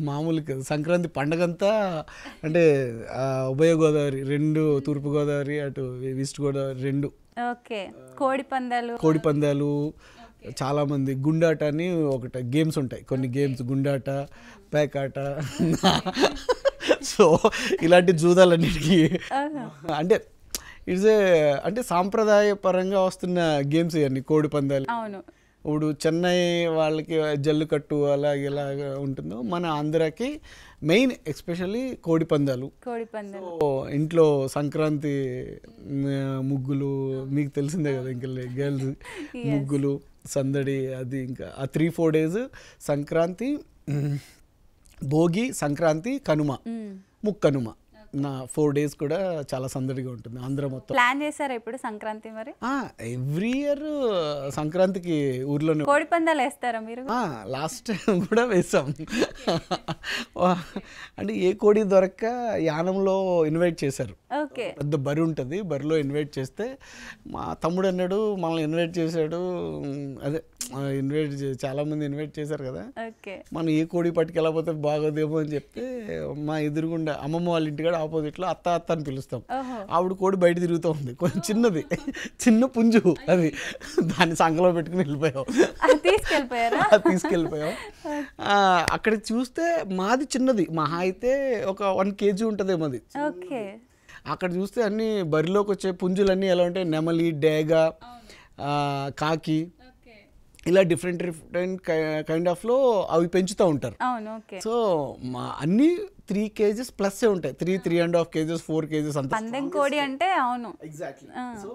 మామూలు కాదు. సంక్రాంతి పండగంతా అంటే ఉభయ గోదావరి 2, తూర్పు గోదావరి అటు ఈస్ట్ గోదావరి 2. ఓకే. కోడి పందాలు చాలామంది గుండాట అని ఒకటి గేమ్స్ ఉంటాయి, కొన్ని గేమ్స్ గుండాట, పేకాట. సో ఇలాంటి జూదాలన్నిటికీ అంటే ఇట్స్ అంటే సాంప్రదాయపరంగా వస్తున్న గేమ్స్ ఇవన్నీ కోడి పందాలు. ఇప్పుడు చెన్నై వాళ్ళకి జల్లికట్టు అలా ఇలాగ ఉంటుందో, మన ఆంధ్రాకి మెయిన్ ఎస్పెషల్లీ కోడి పందాలు. సో ఇంట్లో సంక్రాంతి ముగ్గులు మీకు తెలిసిందే కదా, ఇంకా గర్ల్స్ ముగ్గులు సందడి అది. ఇంకా ఆ 3-4 days సంక్రాంతి, భోగి, సంక్రాంతి, కనుమ, ముక్కనుమ, నా 4 days కూడా చాలా సందడిగా ఉంటుంది ఆంధ్ర మొత్తం. ప్లాన్ చేశారా ఇప్పుడు సంక్రాంతి మరి? ఎవ్రీ ఇయర్ సంక్రాంతికి ఊర్లోనే కోడి పందాలు వేస్తారా మీరు? లాస్ట్ టైం కూడా వేసాం. అంటే ఏ కోడి దొరక్క యానంలో ఇన్వైట్ చేశారు. పెద్ద బరి ఉంటుంది, బరిలో ఇన్వైట్ చేస్తే మా తమ్ముడు అన్నాడు మనల్ని ఇన్వైట్ చేశాడు. అదే చాలామంది ఇన్వైట్ చేశారు కదా, మనం ఏ కోడి పట్టుకెళ్ళకపోతే బాగోదేమో అని చెప్తే మా ఎదురుగుండా అమ్మమ్మ వాళ్ళ ఇంటికాడ ఆపోజిట్లో అత్త అని పిలుస్తాం. ఆవిడ కోడి బయట తిరుగుతూ ఉంది, కొంచెం చిన్నది, చిన్న పుంజు, అది దాన్ని సంకలో పెట్టుకుని తీసుకెళ్ళిపోయాం. అక్కడ చూస్తే మాది చిన్నది, మహా అయితే ఒక 1 kg ఉంటుందేమో అది. అక్కడ చూస్తే అన్ని బరిలోకి వచ్చే పుంజులన్నీ ఎలా ఉంటాయి, నెమలి, డేగ, కాకి, ఇలా డిఫరెంట్ కైండ్ ఆఫ్లో అవి పెంచుతూ ఉంటారు. సో మా అన్ని 3 kgs ప్లస్ ఉంటాయి, 3.5 kgs 4 kgs అంత. కోడి అంటే అవును ఎగ్జాక్ట్లీ. సో